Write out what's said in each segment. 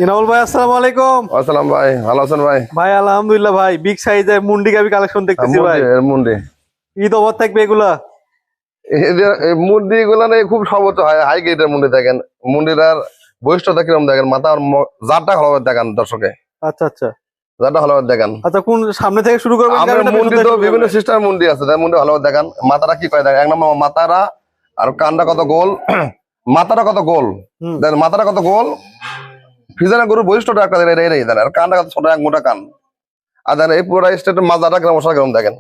ইনামুল ভাই আসসালামু আলাইকুম। আসসালাম ভাই, ভালো আছেন ভাই? ভাই আলহামদুলিল্লাহ ভাই, বিগ সাইজের মুন্ডি গাবি কালেকশন দেখতেছি ভাই। মুন্ডি ঈদ অফার থাকবে এগুলা? মুন্ডি গুলা খুব সর্বোচ্চ হাই গ্রেডের মুন্ডি দেখেন। মুন্ডিটার বৈশিষ্ট্যতা কিরকম দেখেন, মাথার জাতটা ভালো দেখান দর্শকে, আচ্ছা আচ্ছা জাতটা ভালো দেখান। আচ্ছা, কোন সামনে থেকে শুরু করবেন? আপনার মুন্ডি তো বিভিন্ন সিস্টেমের মুন্ডি আছে, মুন্ডি ভালো দেখান। মাথাটা কি করে দেখেন, এক নম্বর মাথাটা আর কানটা কত গোল, মাথাটা কত গোল দেখেন, মাথাটা কত গোল। ফিজানা গরুর বৈশিষ্ট্যটা একটা এটাই দেন, আর কানটা কত ছোট, এক মোটা কান। আর দেখেন এই পুরো স্টেটের মাজাটা কিরকম, অসার কিরকম দেখেন,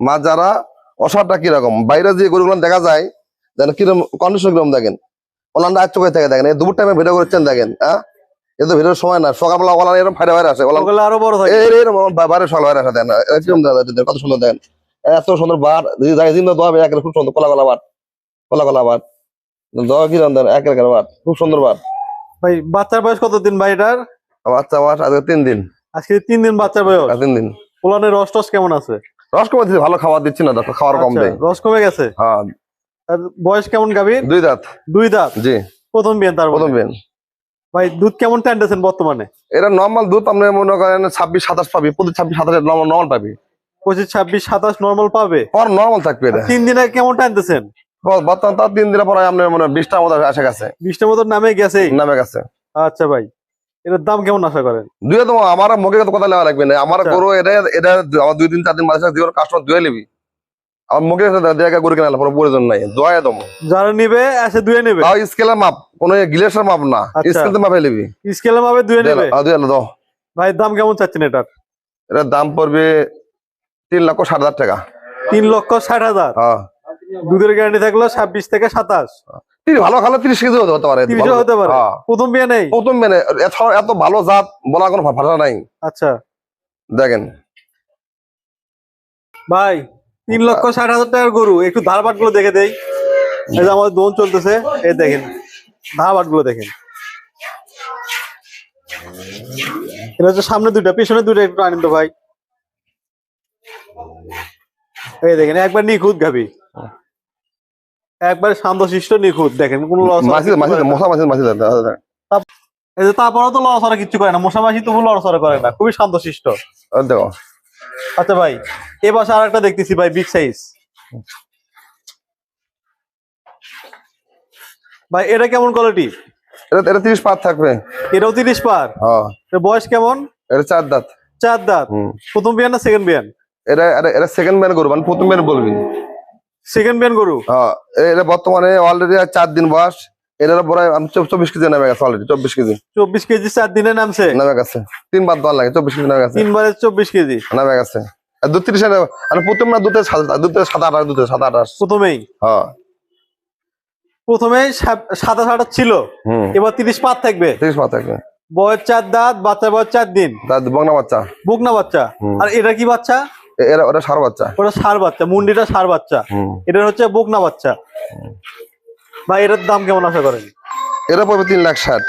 মাজারা অসারটা কিরকম। বাইরে যে গরুগুলো দেখা যায় দেখেন কিরকম কন্ডিশন কিরকম দেখেন। ওলানটা আজ চোখে থেকে দেখেন, এই দুপুর টাইমে ভিডিও করছেন দেখেন। হ্যাঁ, এ তো ভিডিওর সময় না, সকালবেলা ওলান এরকম ফাইডে বাইরে আসে, আরো বড় থাকে বাইরে সকাল বাইরে আসে। দেখেন কিরকম কত সুন্দর দেখেন, এত সুন্দর বার দোয়া একের খুব সুন্দর, কলা কলা বার, কলা কলা বার দোয়া কিরকম দেন, একের বার খুব সুন্দর বার। ভাই বাচ্চার বয়স কতদিন ভাই এটার? বাচ্চা মাস আজকে 3 দিন। আজকে 3 দিন বাচ্চার বয়স? 3 দিন। ওলানের রস টস কেমন আছে? রস কমে দিচ্ছি, ভালো খাবার দিচ্ছি না, খাওয়ার কম দেয়। রস কমে গেছে? হ্যাঁ। আর বয়স কেমন গাভীর? 2 দাঁত। 2 দাঁত? জি। প্রথম বিয়ান? তার প্রথম বিয়ান। ভাই দুধ কেমন টানতেছেন বর্তমানে? এটা নর্মাল দুধ, আপনি মনে করেন 26-27 পাবি, প্রতি 26-27 নর্মাল পাবি। 25-26-27 নর্মাল পাবে? নর্মাল থাকবে এটা। 3 দিনে কেমন টানতেছেন বর্তমান তার 3 দিনের পরে আপনার মনে 20টার মতো আসে গেছে। 20টার মতো নামে গেছে? নামে গেছে। আচ্ছা ভাই, এটার দাম কেমন আশা করেন? দুয়ে তো আমার মুখে কথা লেওয়া লাগবে না, আমার গরু এটা এটা আমার 2-3-4 দিন মাঝে দুই কাস্টমার দুয়ে নিবি, আমার মুখে দেখা গরু কেনা কোনো প্রয়োজন নাই, দোয়া দম। যারা নিবে এসে দুয়ে নেবে? স্কেলের মাপ, কোনো গ্লেসের মাপ না, স্কেল মাপে নিবি, স্কেলের মাপে দুয়ে নেবে। দাও। ভাই দাম কেমন চাচ্ছেন এটার? এটার দাম পড়বে 3,60,000 টাকা। 3,60,000? হ্যাঁ। দুধের গ্যারান্টি থাকলো 26 থেকে 27? ভালো খালে 30 কেজি হতে পারে। 30 হতে পারে? প্রথম বিয়ে নেই? প্রথম বিয়ে নেই, এত ভালো জাত বলা কোনো ভাষা নাই। আচ্ছা দেখেন ভাই, 3,60,000 টাকার গরু, একটু ধারবাট গুলো দেখে দেই। এই যে আমাদের দোন চলতেছে, এই দেখেন ধারবাট গুলো দেখেন। এটা হচ্ছে সামনে দুইটা, পিছনে দুইটা, একটু আনিন তো ভাই। এই দেখেন একবার নিখুঁত গাভী, একবার শান্তশিষ্ট নিখুঁত। দেখেন কোনো লস, তারপরেও তো লড়াচড়া কিচ্ছু করে না, মশা মাসি তবু লড়াচড়া করে না, খুবই শান্তশিষ্ট। দেখো। আচ্ছা ভাই, এ পাশে আর একটা দেখতেছি ভাই, বিগ সাইজ। ভাই এটা কেমন কোয়ালিটি? এটা 30 পার থাকবে। এটাও 30 পার? হ্যাঁ। বয়স কেমন? এটা 4 দাঁত। 4 দাঁত? প্রথম বিয়ান না সেকেন্ড বিয়ান? এটা সেকেন্ড বিয়ান গরু, মানে প্রথম বিয়ান বলবি। সেকেন্ড বিয়ান গরু? হ্যাঁ। এটা বর্তমানে অলরেডি 4 দিন বয়স। এটার পরে 24 কেজি নামে গেছে অলরেডি। 24 কেজি। 24 কেজি 4 দিনে নামছে? নামে গেছে। 3 বার দল লাগে, 24 কেজি নামে গেছে। 3 বারে 24 কেজি নামে গেছে। আর 32 মানে প্রথম না দুধে 7-8 প্রথমেই? হ্যাঁ। প্রথমেই 27-28 ছিল, এবার 30 পার থাকবে? 30 পার থাকবে। বয়স 4 দাঁত, বাচ্চা বয়স 4 দিন। বকনা বাচ্চা। বকনা বাচ্চা? আর এটা কি বাচ্চা? ওটা ষাঁড় বাচ্চা। ওটা ষাঁড় বাচ্চা, মুন্ডিটা ষাঁড় বাচ্চা, এটা হচ্ছে বকনা বাচ্চা। ভাই এটার দাম কেমন আশা করেন? এটা পড়বে 3,60,000।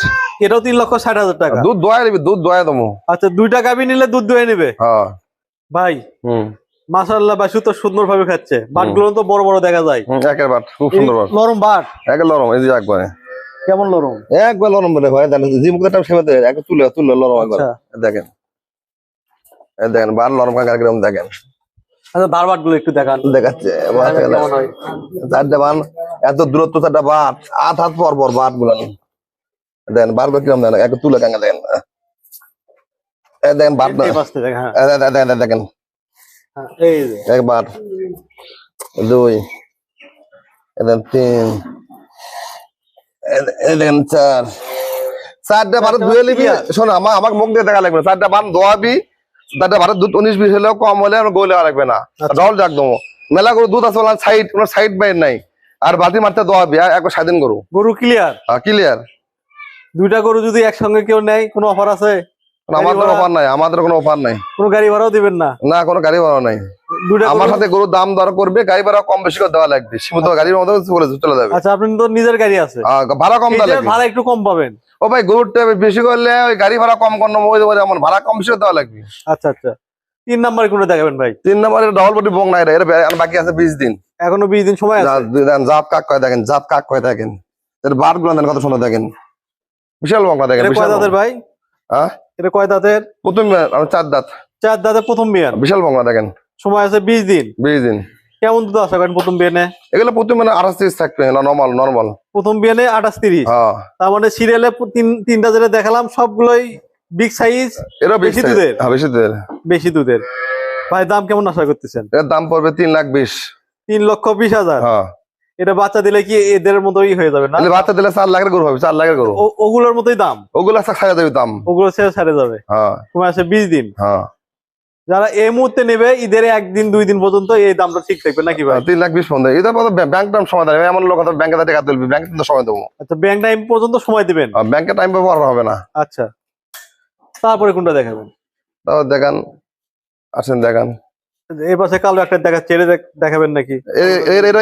এটাও 3,60,000 টাকা? দুধ দোয়াই নিবি, দুধ দোয়াই দমো। আচ্ছা, 2টা গাভী নিলে দুধ দোয়ে নিবে? হ্যাঁ ভাই। মাশাআল্লাহ ভাই, সুতো সুন্দর ভাবে খাচ্ছে, বাটগুলো তো বড় বড় দেখা যায়। একের বাট খুব সুন্দর বাট, নরম বাট, একের নরম। এই যে একবারে কেমন নরম, একবার নরম বলে ভাই, জি মুখটা সেবা দেয়, একটু তুলে তুলে নরম একবার। দেখেন এই দেখেন বার নরম কাকার কিরকম দেখেন। আচ্ছা ধারবাট গুলো একটু দেখান। দেখাচ্ছে চারটা বান, এত দূরত্ব, চারটা বাট, 8 হাত পর পর বাট গুলো দেখেন, বার কিরকম দেখেন, একটু তুলে কাঙ্গা দেখেন। দেখেন বাট দেখেন, একবার 2, 3, দেখেন 4, 4টা বারে ধুয়ে নিবি। শোন, আমাকে মুখ দিয়ে দেখা লাগবে না, 4টা বান ধোয়াবি, 4টা বারে দুধ 19-20 হলেও কম হলে আমরা গোলে লাগবে না, জল একদম মেলা করে দুধ আছে, সাইড বাইর নাই, আর বাতি মারতে ধোয়াবি, একবার স্বাধীন গরু। গরু ক্লিয়ার? ক্লিয়ার। 2টা গরু যদি একসঙ্গে কেউ নেয়, কোনো অফার আছে? আমাদের অফার নাই, আমাদের কোনো অফার নাই। কোনো গাড়ি ভাড়াও দিবেন না? না, কোনো গাড়ি ভাড়া নাই। আমার সাথে গরুর দাম দর করবে, গাড়ি ভাড়া কম বেশি করে দেওয়া লাগবে, সীমিত গাড়ির মধ্যে চলে যাবে। আচ্ছা, আপনি তো নিজের গাড়ি আছে, ভাড়া কম দেওয়া লাগবে, ভাড়া একটু কম পাবেন। ও ভাই গরুটা বেশি করলে ওই গাড়ি ভাড়া কম করলে আমার ভাড়া কম বেশি দেওয়া লাগবে। আচ্ছা আচ্ছা, 3 নম্বরে কোনটা দেখাবেন ভাই? 3 নম্বরে ডবল বডি বং নাই, এর বাকি আছে 20 দিন, এখনো 20 দিন সময় আছে। জাত কাক কয় দেখেন, জাত কাক কয় দেখেন, এর বার গুলো দেন কত সুন্দর দেখেন, বিশাল বংলা দেখেন। কয় দাঁতের ভাই? হ্যাঁ এটা কয় দাঁতের? প্রথম আমি 4 দাঁত, 4 দাঁতের প্রথম বিয়ান। বিশাল বংলা দেখেন। সময় আছে 20 দিন। 20 দিন। কেমন দুধ আশা করেন প্রথম বিয়ানে? এগুলো প্রথম 28-30 থাকবে, নর্মাল। প্রথম বিয়ানে 28-30। হ্যাঁ তার মানে সিরিয়ালে তিনটা যেটা দেখালাম সবগুলোই বিগ সাইজ, এরা বেশি দুধের। হ্যাঁ বেশি দুধের। বেশি দুধের। ভাই দাম কেমন আশা করতেছেন? এর দাম পড়বে 3,20,000। 3,20,000। হ্যাঁ এটা বাচ্চা দিলে কি এদের মতোই হয়ে যাবে না? এলে বাচ্চা দিলে 4 লাখের গরু হবে, 4 লাখের গরু। ওগুলোর মতোই দাম? ওগুলো ছাড়া দেবে দাম। ওগুলো ছেড়ে যাবে। হ্যাঁ সময় আছে 20 দিন। হ্যাঁ যারা এই মুহূর্তে নেবে ঈদের 1 দিন 2 দিন পর্যন্ত এই দামটা ঠিক থাকবে নাকি ভাই? 3,20,000 পর্যন্ত। এটা ব্যাংক টাইম সময় দেবে, এমন লোক ব্যাংকে টাকা তুলবি, ব্যাংকে তো সময় দেবো। আচ্ছা, ব্যাংক টাইম পর্যন্ত সময় দিবেন? ব্যাংকে টাইম ব্যবহার হবে না। আচ্ছা, তারপরে কোনটা দেখাবেন? তাও দেখান, আসেন দেখান। এই পাশে কালো একটা ছেড়ে দেখাবেন নাকি?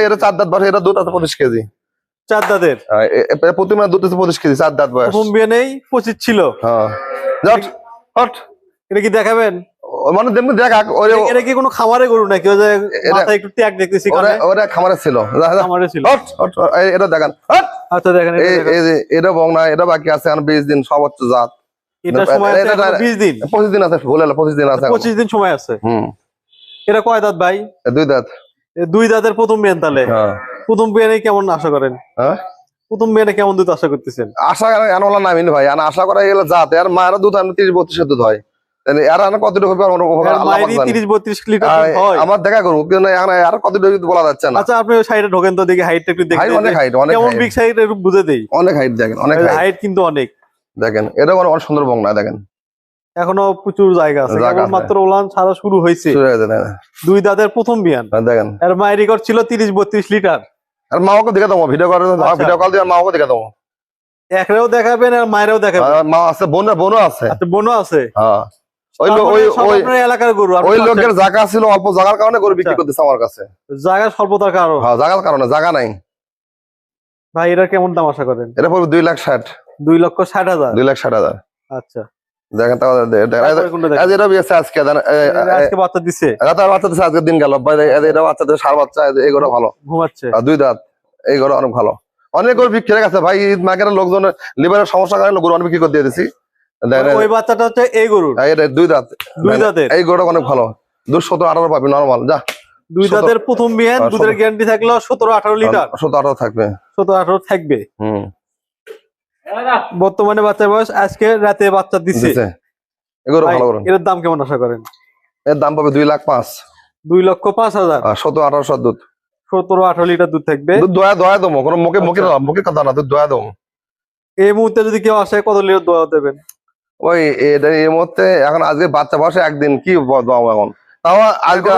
এরা 4 দাঁত বয়স, এরা দুধ আছে 25 কেজি। 4 দাঁতের? প্রতিমা দুধ আছে 25 কেজি, 4 দাঁত বয়স। প্রথম বিয়ানেই 25 ছিল। হ্যাঁ হট এটা কি দেখাবেন? মানে যেমনি দেখ এটা কি কোনো খামারে গরু নাকি? ওই যে মাথায় একটু ট্যাগ দেখতেছি কানে। ওরা খামারে ছিল। খামারে ছিল। এটা দেখান। আচ্ছা দেখেন, এটা বংনা, এটা বাকি আছে 20 দিন সর্বোচ্চ জাত। এটা সময় আছে 20 দিন। 25 দিন আছে, ভুল হলো 25 দিন আছে। 25 দিন সময় আছে। হুম। এটা কয় দাঁত ভাই? 2 দাঁত। 2 দাঁতের প্রথম বিয়ান তাহলে? হ্যাঁ। প্রথম বিয়ানে কেমন আশা করেন? হ্যাঁ প্রথম বিয়ানে কেমন দুধ আশা করতেছেন? আশা আনলা নামিন ভাই, আশা করা গেলে জাত আর মায়ের দুধ 30-32 দুধ হয়। তাহলে আর কতটুকু হবে মায়েরই 30-32 লিটার দুধ হয়? আমার দেখা করবো, কিন্তু আর কতটুকু বলা যাচ্ছে না। আচ্ছা, আপনি ওই সাইডে ঢোকেন তো, দেখি হাইটটা একটু দেখেন। অনেক হাইট, অনেক কেমন বিগ সাইজ একটু বুঝে দেই। অনেক হাইট দেখেন, অনেক হাইট কিন্তু অনেক। দেখেন এটা অনেক সুন্দর বংনা দেখেন। এখনো প্রচুর জায়গা আছে, মাত্র ওলান ছাড়া শুরু হয়েছে। 2 দাঁতের প্রথম বিয়ান দেখেন। আর মায়ের রেকর্ড ছিল 30-32 লিটার। আর মাকে দেখে দেবো, ভিডিও কল দিয়ে মাকে দেখে দেবো। একরেও দেখাবেন আর মায়েরও দেখাবেন? মা আছে, বোনও আছে। আচ্ছা, বোনও আছে। হ্যাঁ ওই এলাকার গরু? ওই লোকের জায়গা ছিল, অল্প জায়গার কারণে গরু বিক্রি করতেছে আমার কাছে। জায়গা স্বল্পতার কারণ? হ্যাঁ জায়গার কারণে, জায়গা নাই। ভাই এটা কেমন দাম আশা করেন? এটা পড়বে 2,60,000। 2,60,000? 2,60,000। আচ্ছা দেখেন তাও এটা বিয়েছে আজকে, আজকে বাচ্চা দিছে? বাচ্চা দিচ্ছে আজকের দিন গেল। এটা বাচ্চা দিচ্ছে, সার বাচ্চা, এগুলো ভালো ঘুমাচ্ছে। 2 দাঁত, এইগুলো অনেক ভালো। অনেক গরু বিক্রি হয়ে গেছে ভাই, ঈদ মার্কেটের লোকজন লিভারের সমস্যা কারণে গরু অনেক বিক্রি করে দিয়ে দিছি। ওই বাচ্চাটা হচ্ছে এই গরুর? এটা 2 দাঁত। 2 দাঁতের? এই গরুটা অনেক ভালো, দুধ 17-18 পাবি নরমাল। যা 2 দাঁতের প্রথম বিয়ান, দুধের গ্যারান্টি থাকলো 17-18 লিটার? 17-18 থাকবে। 17-18 থাকবে। হুম। বর্তমানে বাচ্চার বয়স আজকে রাতে বাচ্চা দিছে। এগুলো ভালো গরু। এর দাম কেমন আশা করেন? এর দাম পাবে 2,05,000। 2,05,000? 17-18 দুধ। 17-18 লিটার দুধ থাকবে। দুধ দয়া দেবো, কোনো মুখে কথা না, দুধ দয়া দেবো। এই মুহূর্তে যদি কেউ আসে কত লিটার দোয়া দেবেন? ওই এই মুহূর্তে এখন আজকে বাচ্চা বয়সে একদিন কি দাম এখন, তাও আজকে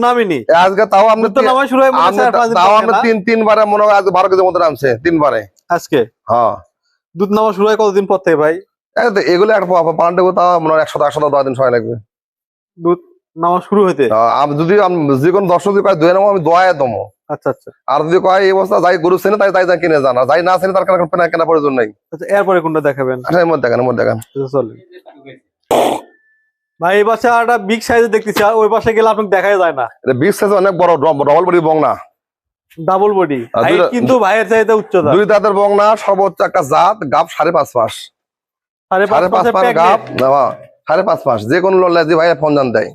নামিনি। আজকে তাও আপনি তাও আপনি 3-3বারে মনে হয় আজকে 12 কেজির মতো নামছে 3বারে আজকে। হ্যাঁ দুধ নামা শুরু হয় কতদিন পর থেকে ভাই? এগুলো একটা পান্ডে তাও মনে হয় 100-110 দিন সময় লাগবে দুধ নামা শুরু হইতে। যদি যে কোনো দর্শক যদি কয় দোয়া নেবো, আমি দোয়া দেবো। আচ্ছা আচ্ছা। আর যদি কয় এই অবস্থা যাই গরু চেনে তাই কিনে জানা, যাই না চেনে তার কেনা প্রয়োজন নাই। আচ্ছা, এরপরে কোনটা দেখাবেন? আচ্ছা এর মধ্যে দেখান। চলেন ভাই, এই পাশে একটা বিগ সাইজে দেখতেছি, ওই পাশে গেলে আপনাকে দেখাই যায় না। এটা বিগ সাইজ, অনেক বড়, ডবল বডি বংনা। ডাবল বডি কিন্তু ভাইয়ের চাইতে উচ্চতা। 2 দাঁতের বংনা, সর্বোচ্চ একটা জাত, গাব 5.5 মাস। 5.5 মাস গাব, 5.5 মাস। যে কোনো লোক যে ভাই ফোন জান দেয়।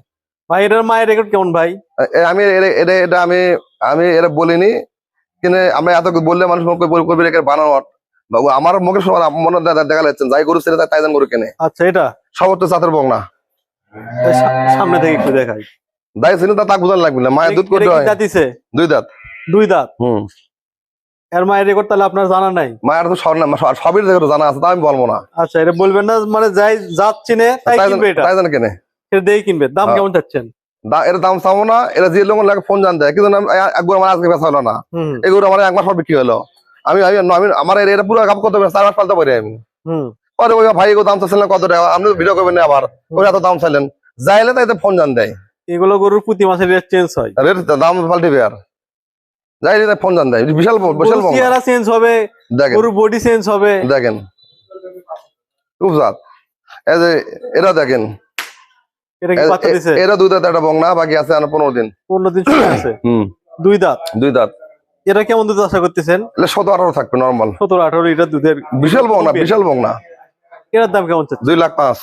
ভাই এটার মায়ের রেকর্ড কেমন ভাই? আমি এটা আমি এটা বলিনি, কিন্তু আমরা এত বললে মানুষ করবে বানানোর। আমার মুখের সময় মনে দেখা যাচ্ছেন, যাই গরু ছেড়ে তাই গরু কেনে। আচ্ছা, এটা সর্বোচ্চ জাতের বংনা। সামনে থেকে একটু দেখাই। দাই ছিল তা বুঝান লাগবে না, মায়ের দুধ করতে হয়। 2 দাঁত। 2 দাঁত? হুম। এর মায়ের রেকর্ড তাহলে আপনার জানা নাই? মায়ের তো সবই জানা আছে, তা আমি বলবো না। আচ্ছা, এটা বলবেন না, মানে যাই জাত চিনে তাই কিনবে, এটা তাই জানে কেনে, এটা দিয়ে কিনবে। দাম কেমন চাচ্ছেন? এর দাম চাবো না, এরা যে লোক লাগে ফোন জান দেয়, কিন্তু একবার আমার আজকে বেচা হলো না। এগুলো আমার 1 মাস পর বিক্রি হলো। আমি আমার এটা পুরো কাপ করতে পারি, 4 মাস পালতে পারি আমি। পরে ওই ভাই এগুলো দাম চাচ্ছিলেন কত টাকা, আপনি ভিডিও করবেন না আবার ওই এত দাম চাইলেন, যাইলে তাই ফোন জান দেয়। এগুলো গরুর প্রতি মাসে রেট চেঞ্জ হয়, রেট দাম পাল্টিবে আর যাইলে তাই ফোন জান দেয়। বিশাল চেহারা চেঞ্জ হবে, গরুর বডি চেঞ্জ হবে। দেখেন খুব জাত। এই যে এটা দেখেন, এটা কি বাচ্চা দিছে? এরা 2 দাঁত একটা বংনা, বাকি আছে 15 দিন। 15 দিন সময় আছে। 2 দাঁত? 2 দাঁত। এটা কেমন দুধ আশা করতেছেন? 17-18 থাকবে নরমাল। 17-18 লিটার দুধের বিশাল বংনা, বিশাল বংনা। এটার দাম কেমন চাচ্ছে? 2,05,000।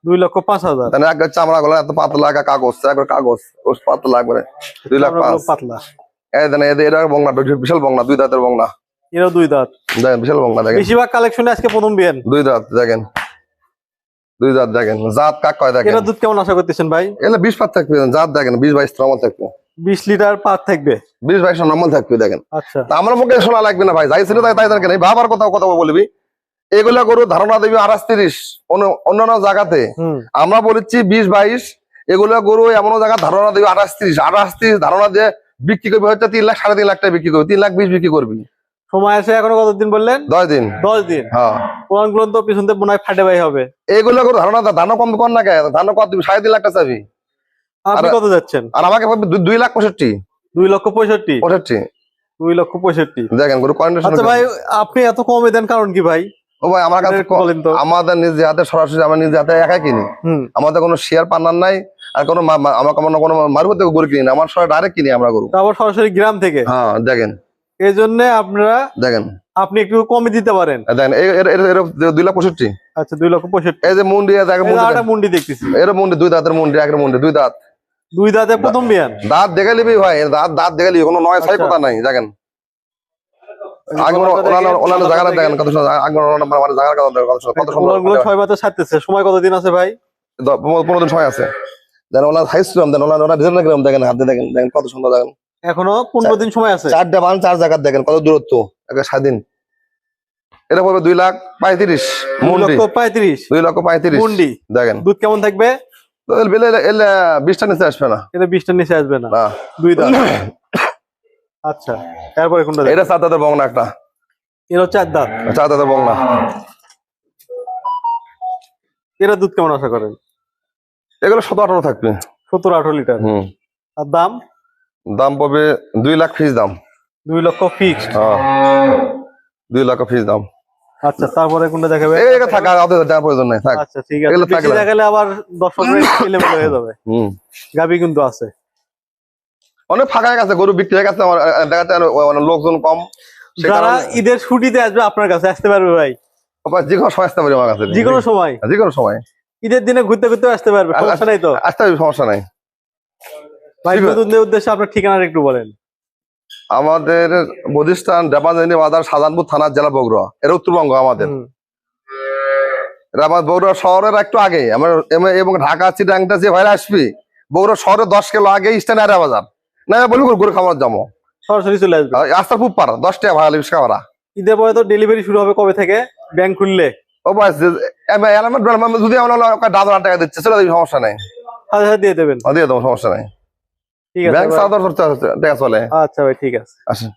2,05,000। তাহলে এক চামড়া গুলো এত পাতলা কাগজ একবার কাগজ পাতলা একবারে 2,05,000। পাতলা। এই দেন এদের বংলা বিশাল বংলা, 2 দাঁতের বংলা। এরা 2 দাঁত। দেখেন বিশাল বংলা দেখেন। বেশিরভাগ কালেকশনে আজকে প্রথম বিয়ান। 2 দাঁত দেখেন, 2 দাঁত দেখেন। জাত কাক কয় দেখেন। এরা দুধ কেমন আশা করতেছেন ভাই? এলে 20 পাত থাকবে। জাত দেখেন 20-22 নরমাল থাকবে। 20 লিটার পাত থাকবে। 20-22 নরমাল থাকবে দেখেন। আচ্ছা। তা আমার মুখে শোনা লাগবে না ভাই, যাই ছিল তাই তাই দেখেন। এই বাবার কথা বলবি, এগুলা গরু ধারণা দেবি 28-30 অন্যান্য জায়গাতে। আমরা বলেছি 20-22, এগুলা গরু এমন জায়গা ধারণা দেবি 28-30 ধারণা দিয়ে বিক্রি করবি হচ্ছে 3 লাখ 3.5 লাখ টাকা বিক্রি করবি, 3,20,000 বিক্রি করবি। সময় আছে এখনো কতদিন বললেন? 10 দিন। 10 দিন। হ্যাঁ, কোরআনগুলো তো পিছন থেকে মনে হয় ফাটে ভাই হবে। এগুলা গরু ধারণা ধান কম কর না কেন, ধান কত দিবি 3.5 লাখ টাকা চাবি। আপনি কত যাচ্ছেন? আর আমাকে 2,65,000। 2,65,000। 2,65,000। দেখেন গরু কন্ডিশন। আচ্ছা ভাই, আপনি এত কমে দেন কারণ কি ভাই? ও ভাই আমার কাছে বলেন তো। আমাদের নিজে হাতে সরাসরি আমরা নিজে হাতে একাই কিনি। আমাদের কোনো শেয়ার পার্টনার নাই, আর কোনো আমাকে কোনো মারুফত থেকে গরু কিনি না, আমার সবাই ডাইরেক্ট কিনি আমরা গরু। তারপর সরাসরি গ্রাম থেকে। হ্যাঁ দেখেন, এই জন্য আপনারা দেখেন আপনি একটু কমে দিতে পারেন। দেখেন 2,65,000। আচ্ছা, 2,65,000। এই যে মুন্ডি দেখেন, মুন্ডি দেখতেছি। এর মুন্ডি 2 দাঁতের মুন্ডি, একের মুন্ডি 2 দাঁত। 2 দাঁতে প্রথম বিয়ান। দাঁত দেখে নিবি ভাই, দাঁত দেখে নিবি, কোনো নয় ছয় কথা নাই। দেখেন ওনার জায়গাটা দেখেন কত সুন্দর, আমার জায়গার কত সুন্দর। 6 মাসে ছাড়তেছে, সময় কতদিন আছে ভাই? 15 দিন সময় আছে। দেন ওনার হাইস দেন, ওনার ডিজাইন গ্রাম দেখেন, হাতে দেখেন দেখেন কত সুন্দর। দেখেন এখনো 15 দিন সময় আছে। 4টা বান 4 জায়গা দেখেন কত দূরত্ব, একটা স্বাধীন। এটা পড়বে 2,35,000 মুন্ডি। 2,35,000। 2,35,000 মুন্ডি। দেখেন দুধ কেমন থাকবে? 20টা নিচে আসবে না। এটা 20টার নিচে আসবে না। 2 দাঁত। আচ্ছা, তারপরে কোনটা? এটা 7 দাঁতের বংনা একটা। এর 4 দাঁত। 4 দাঁতের বংনা। এরা দুধ কেমন আশা করেন? এগুলো 17-18 থাকবে। 17-18 লিটার। আর দাম? দাম পাবে 2 লাখ ফিক্স দাম। 2 লক্ষ ফিক্সড। হ্যাঁ, 2 লাখ ফিক্স দাম। আচ্ছা, তারপরে কোনটা দেখাবে? এটা থাকা ওদের দেওয়ার প্রয়োজন নাই, থাক। আচ্ছা ঠিক আছে, বেশি দেখালে আবার দর্শকরা এলেবেলে হয়ে যাবে। গাবি কিন্তু আছে অনেক ফাঁকা হয়ে গেছে, গরু বিক্রি হয়ে গেছে, আমার দেখাতে লোকজন কম। যারা ঈদের ছুটিতে আসবে আপনার কাছে আসতে পারবে ভাই? যে কোনো সময় আসতে পারি আমার কাছে, যে কোনো সময়। যে কোনো সময় ঈদের দিনে ঘুরতে ঘুরতে আসতে পারবে, সমস্যা নাই তো? আসতে পারবি, সমস্যা নাই ভাই। নতুনদের উদ্দেশ্যে আপনার ঠিকানাটা একটু বলেন। আমাদের প্রতিষ্ঠান ডাবাজানি বাজার, শাহজাহানপুর থানা, জেলা বগুড়া। এর উত্তরবঙ্গ আমাদের। বগুড়া শহরের একটু আগে আমার, এবং ঢাকা চিটাংটা যে ভাইরা আসবি, বগুড়া শহরের 10 কিলো আগে স্ট্যান্ড আরিয়া বাজার না বলবি গরু খাবার যাবো, সরাসরি চলে আসবে। আস্তা খুব পার 10 টাকা ভাড়া লিখে খাওয়া। ঈদের পরে তো ডেলিভারি শুরু হবে কবে থেকে? ব্যাংক খুললে ও বাস যদি আমরা দাদা টাকা দিচ্ছে চলে দিবি, সমস্যা নাই। দিয়ে দেবেন? দিয়ে দেবো, সমস্যা নাই। ঠিক আছে, ব্যাংক টাকা চলে। আচ্ছা ভাই, ঠিক আছে। আসেন।